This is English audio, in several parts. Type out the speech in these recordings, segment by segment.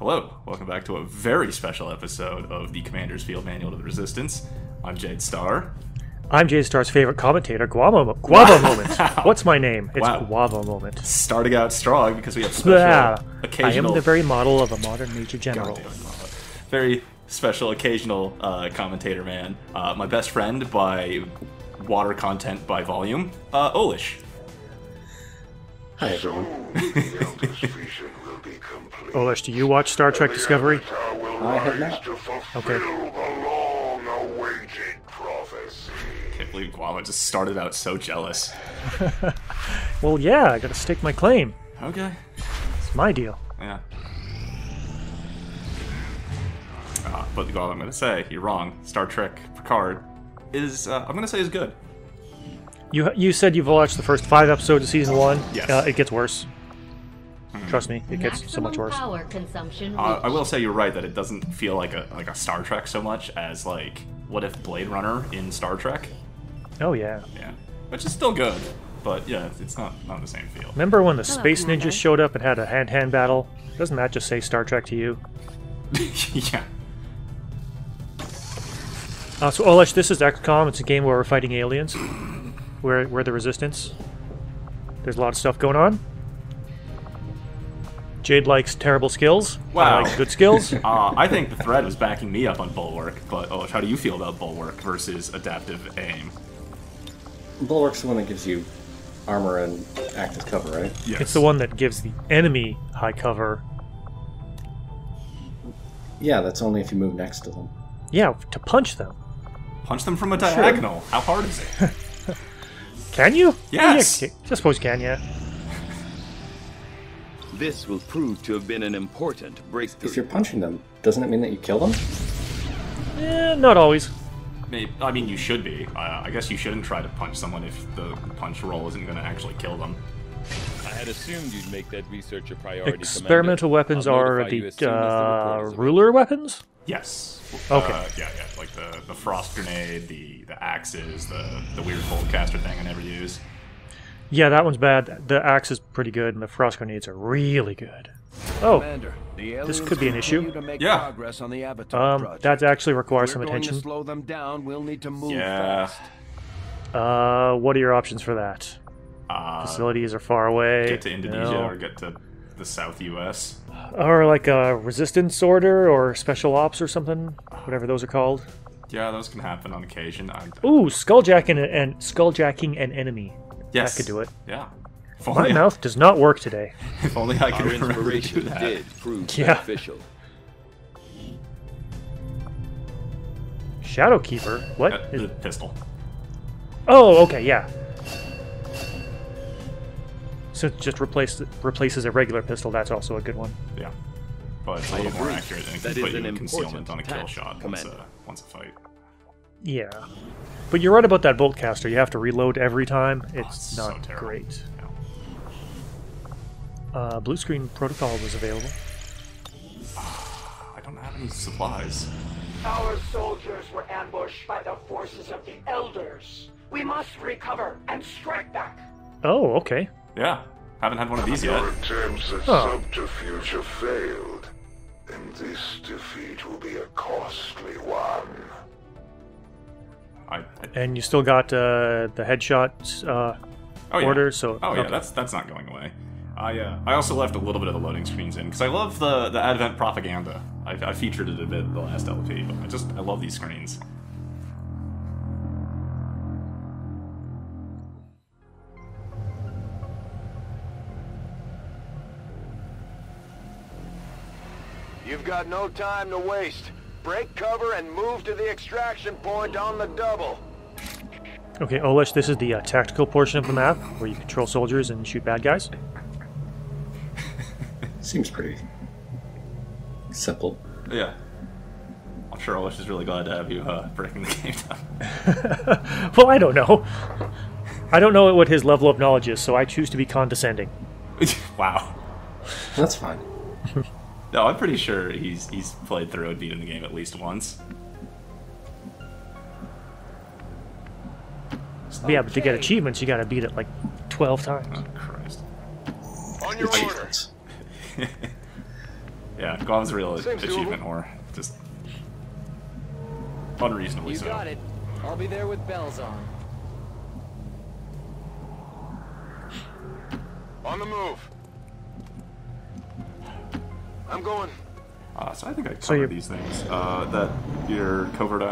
Hello, welcome back to a very special episode of the Commander's Field Manual to the Resistance. I'm Jade Starr. I'm Jade Starr's favorite commentator, Guava Moment. What's my name? It's Guava Moment. Starting out strong because we have special occasional... I am the very model of a modern Major General. Very special occasional commentator man. My best friend by water content by volume, Olish. Hi, everyone. Olish, do you watch Star Trek Discovery? I have not. Okay. Can't believe Guava just started out so jealous. Well, yeah, I gotta stake my claim. Okay. It's my deal. Yeah. But Guava, I'm gonna say, you're wrong. Star Trek Picard is, I'm gonna say is good. You said you've watched the first 5 episodes of season 1. Yes. It gets worse. Trust me, it gets so much worse. Power consumption I will say you're right that it doesn't feel like a Star Trek so much as like what if Blade Runner in Star Trek? Oh yeah. Yeah, which is still good, but yeah, it's not the same feel. Remember when the Space Ninjas showed up and had a hand-to-hand battle? Doesn't that just say Star Trek to you? Yeah. So Olish, this is XCom. It's a game where we're fighting aliens. We're the Resistance. There's a lot of stuff going on. Jade likes terrible skills. Wow. I like good skills. I think the thread was backing me up on Bulwark, but Olish, how do you feel about Bulwark versus Adaptive Aim? Bulwark's the one that gives you armor and active cover, right? Yes. It's the one that gives the enemy high cover. Yeah, that's only if you move next to them. Yeah, to punch them. Punch them from a diagonal. Sure. How hard is it? Can you? Yes. Yeah, I suppose you can, yeah. This will prove to have been an important breakthrough. If you're punching them, doesn't it mean that you kill them? Not always. I mean, you should be. I guess you shouldn't try to punch someone if the punch roll isn't going to actually kill them. I had assumed you'd make that research a priority. Experimental weapons are the ruler weapons? Yes. Okay. Yeah, like the frost grenade, the axes, the weird bolt caster thing I never use. Yeah, that one's bad. The axe is pretty good, and the frost grenades are really good. Oh, this could be an issue. Yeah. That actually requires some attention. Slow them down. We'll need to move Yeah. fast. What are your options for that? Facilities are far away. Get to Indonesia or get to the South U.S. Or like a resistance order or special ops or something, whatever those are called. Yeah, those can happen on occasion. Ooh, skulljacking an enemy. Yes. That could do it. Yeah. My mouth does not work today. If only I could Our remember to do inspiration that. did prove Yeah. beneficial. Shadowkeeper? What? The pistol. Oh, okay, yeah. So it just replaces a regular pistol. That's also a good one. Yeah. But it's a little more accurate and it That can put is you an in concealment important on a kill task, shot Commander. once a fight. Yeah. But you're right about that bolt caster. You have to reload every time. It's It's not so terrible. great. Yeah. Blue screen protocol was available. I don't have any supplies. Our soldiers were ambushed by the forces of the Elders. We must recover and strike back. Oh, okay. Yeah. Haven't had one of these yet. Your attempts at subterfuge have failed, and this defeat will be a costly one. And you still got the headshot order, so... Oh, yeah, okay. that's not going away. I also left a little bit of the loading screens in, because I love the Advent propaganda. I featured it a bit in the last LP, but I love these screens. You've got no time to waste. Break cover and move to the extraction point on the double. Okay, Olish, this is the tactical portion of the map, where you control soldiers and shoot bad guys. Seems pretty simple. Yeah. I'm sure Olish is really glad to have you breaking the game down. Well, I don't know. I don't know what his level of knowledge is, so I choose to be condescending. Wow. That's fine. No, I'm pretty sure he's played through and beaten the game at least once. Yeah, but to get achievements, you gotta beat it like 12 times. Oh, Christ. On your order. Yeah, Guava's a real Seems achievement doable. whore. Just unreasonably You so. got it. I'll be there with bells on. On the move. I'm going. So I think I So covered you- these things. That your covert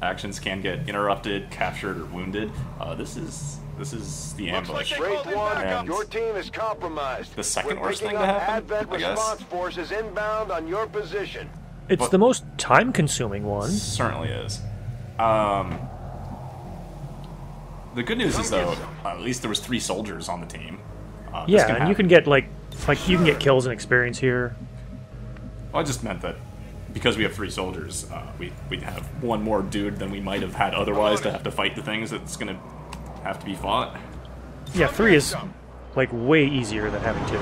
actions can get interrupted, captured, or wounded. This is the ambush. Wraith 1, And your team is compromised. the second We're worst picking thing to up happen, Advent I guess? response forces inbound on your position. It's But- the most time-consuming one. Certainly is. The good news is though, at least there was 3 soldiers on the team. This Yeah, can and you happen. can get like you can get kills and experience here. Well, I just meant that because we have 3 soldiers, we have one more dude than we might have had otherwise to have to fight the things that's gonna have to be fought. Yeah, 3 is like way easier than having 2.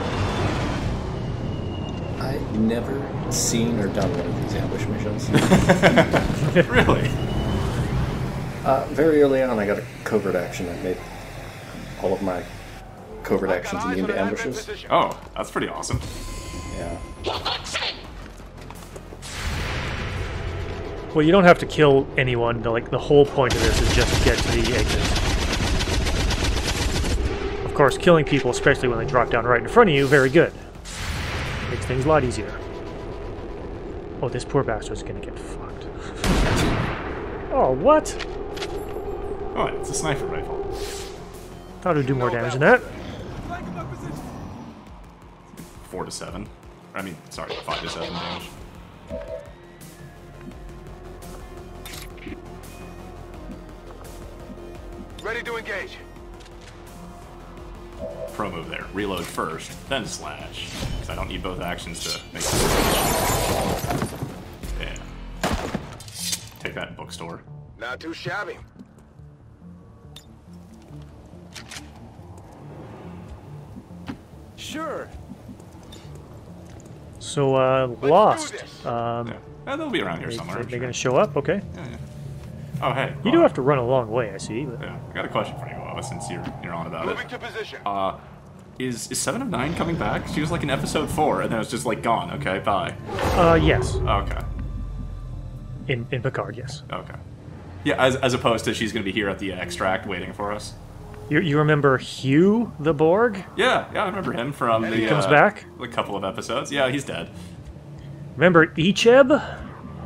I've never seen or done one of these ambush missions. Really? Very early on, I got a covert action that made all of my covert actions Got eyes immune on to Advent ambushes. position. Oh, that's pretty awesome. Yeah. Well, you don't have to kill anyone. The whole point of this is just to get to the exit. Of course, killing people, especially when they drop down right in front of you, very good. Makes things a lot easier. Oh, this poor bastard's gonna get fucked. Oh, what? Oh, it's a sniper rifle. Thought it would do more damage than that. 4 to 7. I mean, sorry, 5 to 7 damage. Ready to engage. Pro move there. Reload first, then slash. Because I don't need both actions to make it. Yeah. Take that, bookstore. Not too shabby. Sure. So, do Lost. this. Yeah. They'll be around here somewhere. I'm They're sure. gonna show up, okay? Yeah, yeah. Oh, hey. You do have to run a long way, I see. But... Yeah, I got a question for you, Guava, since you're on about Moving it. to position. Is 7 of 9 coming back? She was like in episode 4, and then it was just like gone. Okay, bye. Yes. Okay. In Picard, yes. Okay. Yeah, as opposed to she's gonna be here at the extract waiting for us. You remember Hugh the Borg? Yeah, I remember him from the. He comes back? A couple of episodes. Yeah, he's dead. Remember Icheb?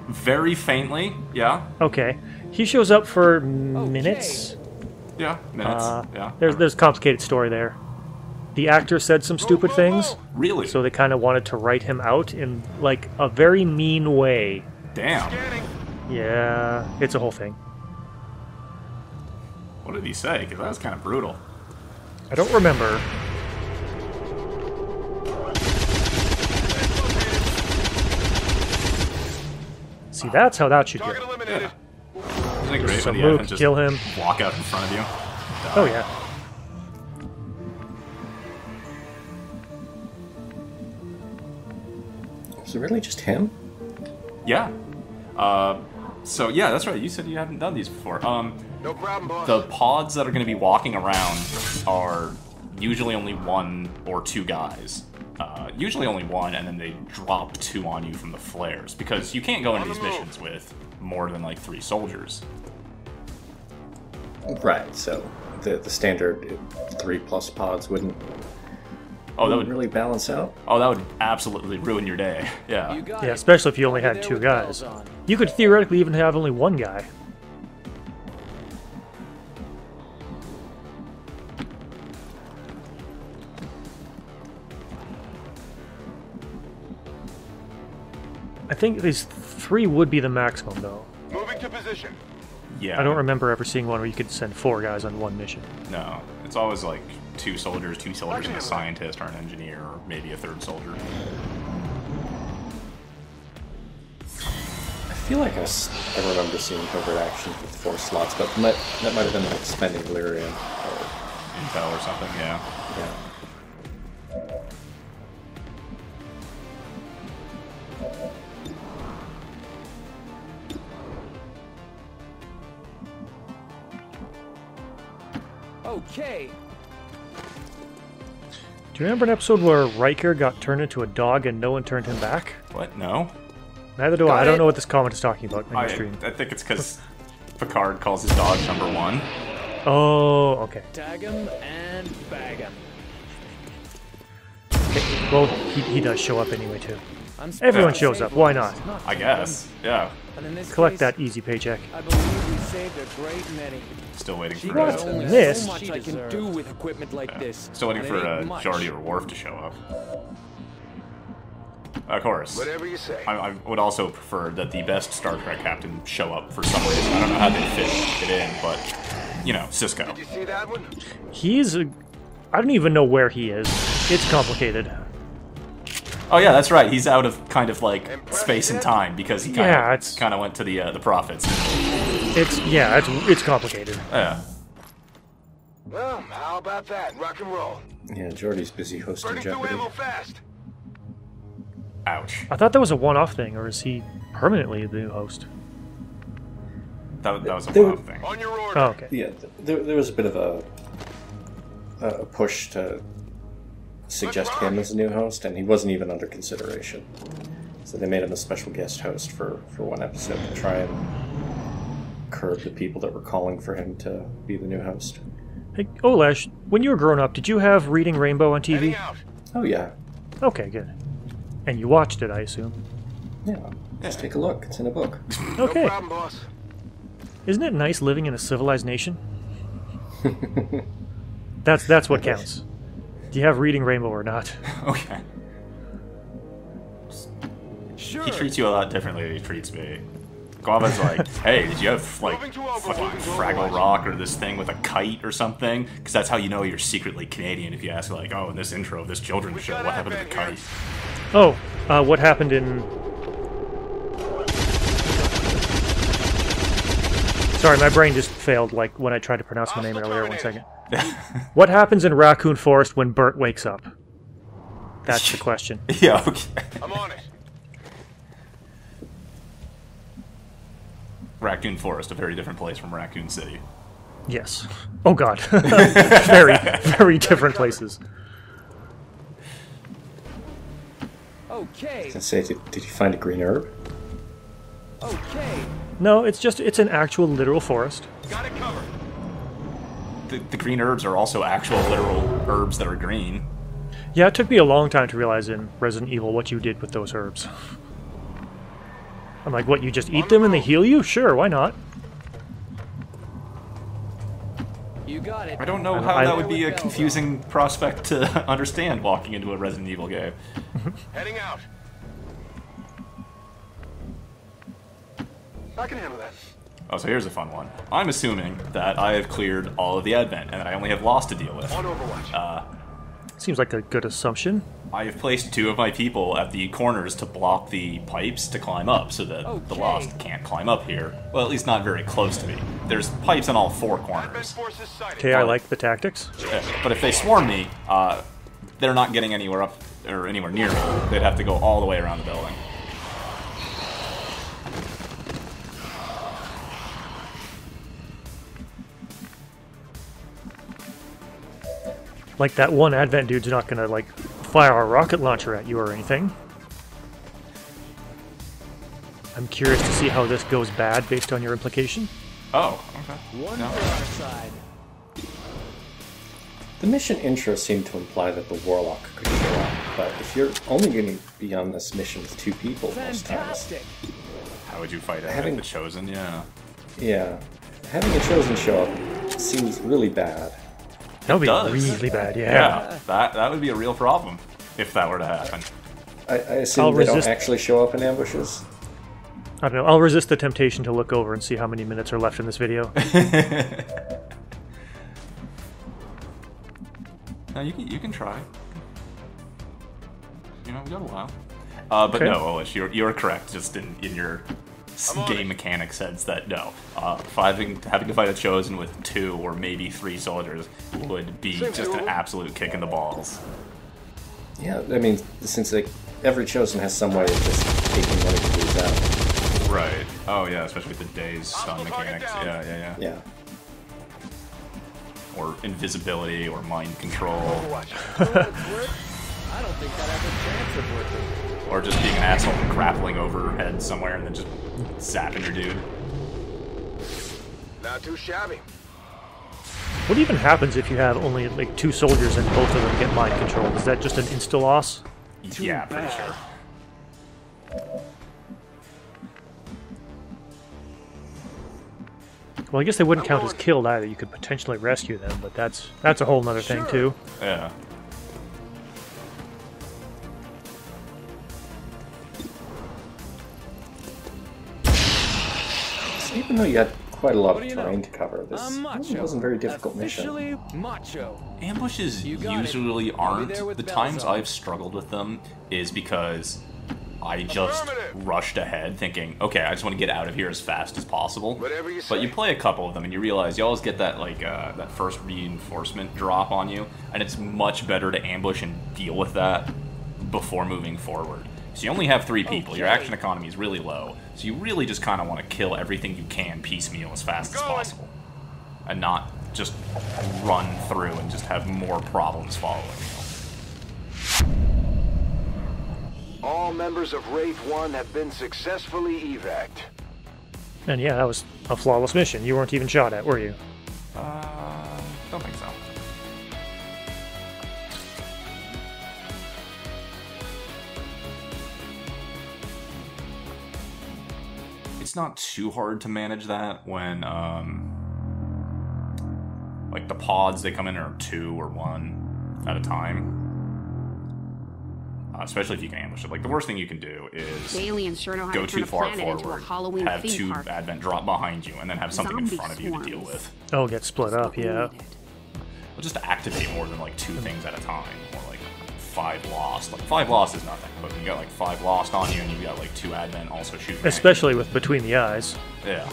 Very faintly. Yeah. Okay. He shows up for minutes. Yeah. Minutes. Yeah. There's a complicated story there. The actor said some stupid things, Really? so they kind of wanted to write him out in like a very mean way. Damn. Scanning. Yeah, it's a whole thing. What did he say? Because that was kind of brutal. I don't remember. See, that's how that should Target go. eliminated. Isn't it great Some when the Luke, Advent just kill him. walk out in front of you? Oh yeah. Was it really just him? Yeah. So yeah, that's right. You said you hadn't done these before. No problem, boss. The pods that are going to be walking around are usually only 1 or 2 guys. Usually only 1, and then they drop 2 on you from the flares, because you can't go into these missions with more than like 3 soldiers. Right, so the standard 3+ pods wouldn't really balance out. Oh, that would absolutely ruin your day. Yeah. You got Yeah, it. especially if you only I'll be had there 2 with guys. bells on. You could theoretically even have only 1 guy. I think these 3 would be the maximum, though. Moving to position. Yeah. I don't remember ever seeing one where you could send 4 guys on 1 mission. No, it's always like 2 soldiers and a scientist or an engineer, or maybe a 3rd soldier. I feel like I remember seeing covert action with 4 slots, but that might have been like spending Lyrium or Intel or something, yeah. yeah. Okay. you remember an episode where Riker got turned into a dog and no one turned him back? What? No? Neither do I. I don't know what this comment is talking about in your stream. I think it's because Picard calls his dog number 1. Oh, okay. Tag him and bag him. Okay. Well, he does show up anyway, too. Everyone shows up. Why not? I guess. Yeah. And in this Collect case, that easy paycheck. I believe we saved a great many. Still waiting for What? Only This? so much I can do with equipment like this. Still waiting and for it ain't much. Geordi or Worf to show up. Of course. Whatever you say. I would also prefer that the best Star Trek captain show up for some reason. I don't know how they fit it in, but, you know, Cisco. Did you see that one? I don't even know where he is. It's complicated. Oh yeah, that's right. He's out of kind of like space and time because he kind of went to the prophets. It's complicated. Yeah. Well, how about that? Rock and roll. Yeah, Geordi's busy hosting Burning through Jeopardy. ammo fast. Ouch. I thought that was a one-off thing, or is he permanently the new host? That was a They wild thing. On your order. Oh, okay. Yeah, there was a bit of a push to suggest him as a new host, and he wasn't even under consideration. So they made him a special guest host for one episode to try and curb the people that were calling for him to be the new host. Hey, Olesh, when you were growing up, did you have Reading Rainbow on TV? Heading out. Oh yeah, Okay, good. And you watched it, I assume. yeah. Just take a look. It's in a book. Okay. No problem, boss. Isn't it nice living in a civilized nation? That's what counts. Do you have Reading Rainbow or not? Okay. Sure. He treats you a lot differently than he treats me. Guava's like, hey, did you have like fucking Fraggle Rock or this thing with a kite or something? Because that's how you know you're secretly Canadian if you ask like, oh, in this intro of this children's show, what happened to the kite? Oh, what happened in... Sorry, my brain just failed, like, when I tried to pronounce my name earlier. 1 second. What happens in Raccoon Forest when Bert wakes up? That's the question. Yeah, okay. I'm on it. Raccoon Forest, a very different place from Raccoon City. Yes. Oh, God. Very, very different places. Okay. I was gonna say, did you find a green herb? Okay. No, it's an actual literal forest. Got it covered. The green herbs are also actual literal herbs that are green. Yeah, it took me a long time to realize in Resident Evil what you did with those herbs. I'm like, what, you just eat them and they heal you? Sure, why not? You got it. I don't know how that would be a confusing prospect to understand walking into a Resident Evil game. Heading out. I can handle that. Oh, so here's a fun one. I'm assuming that I have cleared all of the Advent, and that I only have Lost to deal with. On Overwatch. Seems like a good assumption. I have placed 2 of my people at the corners to block the pipes to climb up, so that the Okay. Lost can't climb up here. Well, at least not very close to me. There's pipes on all 4 Advent corners. forces sighted. Okay, I like the tactics. But if they swarm me, they're not getting anywhere up or anywhere near me. They'd have to go all the way around the building. Like, that one Advent dude's not gonna, like, fire a rocket launcher at you or anything. I'm curious to see how this goes bad based on your implication. Oh, okay. One No. for our side. The mission intro seemed to imply that the Warlock could show up, but if you're only going to be on this mission with 2 people most times, Fantastic. How would you fight it? Having- The Chosen, yeah. yeah, having the Chosen show up seems really bad. That would be does. really bad, Yeah, that would be a real problem if that were to happen. I assume I'll they don't resist- actually show up in ambushes. I don't know, I'll resist the temptation to look over and see how many minutes are left in this video. No, you can try. You know, we got a while. But Okay. no, Olish, you're correct. Just in your game mechanic sense that no, having to fight a Chosen with 2 or maybe 3 soldiers would be just an absolute kick in the balls. Yeah, I mean, since every Chosen has some way of just taking one of the dudes out. Right. Oh yeah, especially with the days stun mechanics. Yeah. Yeah. or invisibility, or mind control, I don't think that has a chance of working. or just being an asshole and grappling overhead somewhere and then just zapping your dude. Not too shabby. What even happens if you have only like 2 soldiers and both of them get mind controlled? Is that just an insta-loss? Yeah, pretty sure. Well, I guess they wouldn't count as killed either. You could potentially rescue them, but that's a whole nother thing too. Yeah. Even though you had quite a lot of terrain to cover, this macho. wasn't a very difficult mission. Officially macho. Ambushes You got it. usually I'll be aren't. there with The bells times on. I've struggled with them is because I just Affirmative. rushed ahead thinking, okay, I just want to get out of here as fast as possible. Whatever you But say. you play a couple of them and you realize you always get that like that first reinforcement drop on you, and it's much better to ambush and deal with that before moving forward. So you only have 3 people. Your action economy is really low, so you really just kind of want to kill everything you can piecemeal as fast as possible, and not just run through and just have more problems following you. All members of Wraith 1 have been successfully evac'd. And yeah, that was a flawless mission. You weren't even shot at, were you? Don't think so. It's not too hard to manage that when, like the pods, they come in are 2 or 1 at a time. Especially if you can ambush it. Like, the worst thing you can do is The aliens sure know how go to turn too a far planet into a forward, Halloween have theme 2 park. advent drop behind you, and then have something in Zombie front of you to deal swarms. with. Oh, get split up, yeah. Well, just to activate more than like 2 things at a time, or like 5 lost. Like 5 lost is nothing, but when you got like 5 lost on you and you got like 2 advent also shooting. Especially with Between the Eyes. Yeah.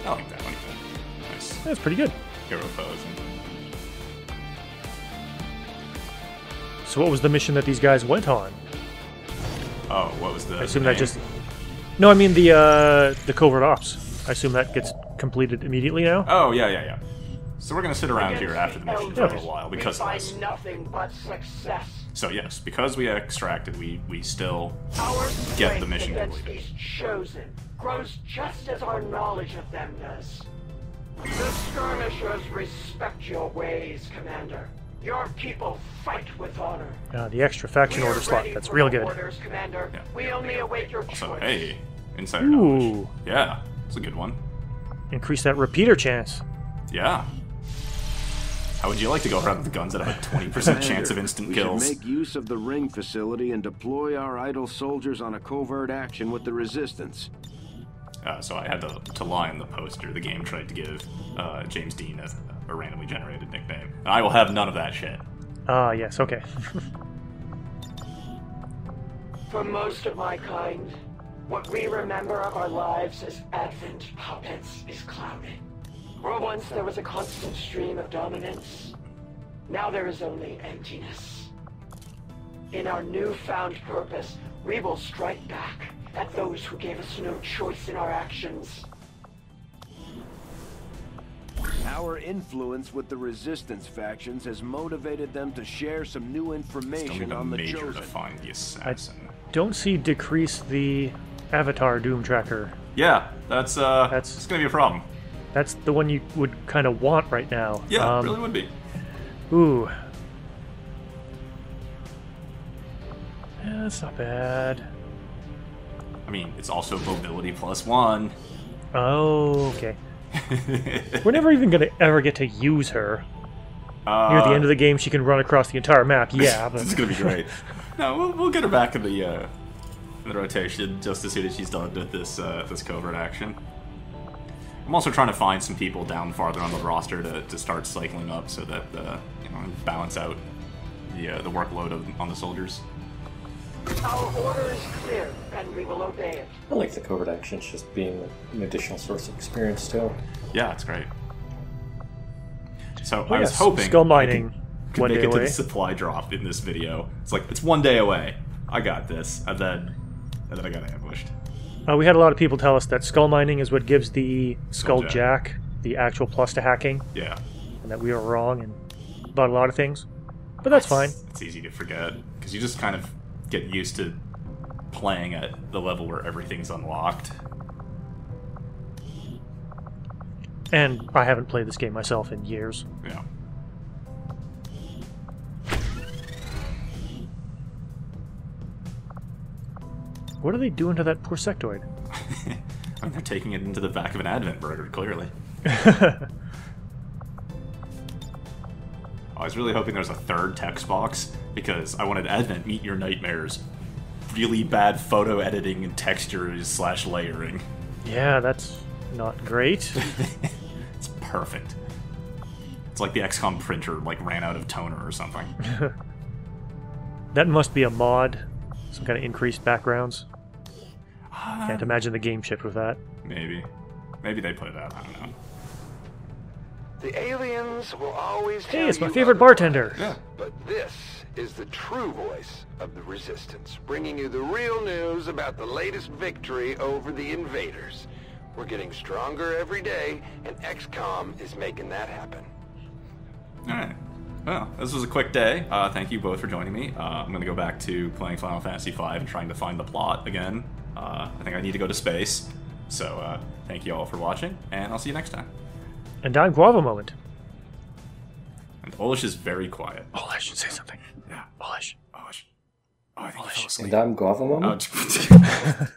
I like that one. Nice. That's pretty good. Hero pose. So what was the mission that these guys went on? Oh, what was the? I assume name? that just... No, I mean the covert ops. I assume that gets completed immediately now? Oh, yeah. So we're gonna sit around here after the mission for a Elders, little while because we of find this. nothing but success. So yes, because we extracted, we still Our get the strength mission against completed. these chosen grows just as our knowledge of them does. The skirmishers respect your ways, Commander. Your people fight with honor. The extra faction We are order slot. ready That's for real the good. Orders, Commander. Yeah. We only await your choice. So hey, insider knowledge. Ooh. Yeah, it's a good one. Increase that repeater chance. Yeah. How would you like to go around with guns that have a 20% chance of instant we kills? should make use of the ring facility and deploy our idle soldiers on a covert action with the resistance. So I had to lie in the poster. The game tried to give James Dean a randomly generated nickname. And I will have none of that shit. Ah, yes, okay. For most of my kind, what we remember of our lives as Advent puppets is clouded. Where once there was a constant stream of dominance, now there is only emptiness. In our newfound purpose, we will strike back at those who gave us no choice in our actions. Our influence with the resistance factions has motivated them to share some new Still need information a on the major Chosen. to find the assassin. Don't see decrease the avatar doom tracker. Yeah, that's it's gonna be a problem. That's the one you would kind of want right now. Yeah, it really would be. Ooh. Yeah, that's not bad. I mean, it's also mobility +1. Oh, okay. We're never even going to ever get to use her. Near the end of the game, she can run across the entire map. Yeah, but This is gonna be great. No, we'll get her back in the rotation just as soon as she's done with this this covert action. I'm also trying to find some people down farther on the roster to start cycling up so that you know, balance out the workload on the soldiers. Our order is clear, and we will obey it. I like the covert actions just being an additional source of experience too. Yeah, it's great. So Oh, I was yes, hoping skull mining I could one make day it to away. the supply drop in this video. It's like, it's 1 day away. I got this. And then and then I got ambushed. We had a lot of people tell us that skull mining is what gives the Skull Jack. Jack the actual plus to hacking, Yeah. and that we were wrong about a lot of things. But that's fine. It's easy to forget, because you just kind of get used to playing at the level where everything's unlocked. And I haven't played this game myself in years. Yeah. What are they doing to that poor sectoid? I mean, they're taking it into the back of an Advent burger, clearly. I was really hoping there was a third text box, because I wanted Advent Meet Your Nightmares. Really bad photo editing and textures / layering. Yeah, that's not great. It's perfect. It's like the XCom printer like ran out of toner or something. That must be a mod. Some kind of increased backgrounds. Can't imagine the game shipped with that. Maybe. Maybe they put it out, I don't know. The aliens will always tell Hey, it's my you favorite otherwise. bartender. Yeah. But this is the true voice of the Resistance, bringing you the real news about the latest victory over the invaders. We're getting stronger every day, and XCom is making that happen. Alright. Well, this was a quick day. Thank you both for joining me. I'm going to go back to playing Final Fantasy V and trying to find the plot again. I think I need to go to space. So, thank you all for watching, and I'll see you next time. And I'm Guava Moment. And Olish is very quiet. Olish, say something. Yeah. Olish. Olish. Oh, I think he fell asleep. And I'm Guava Moment. Oh,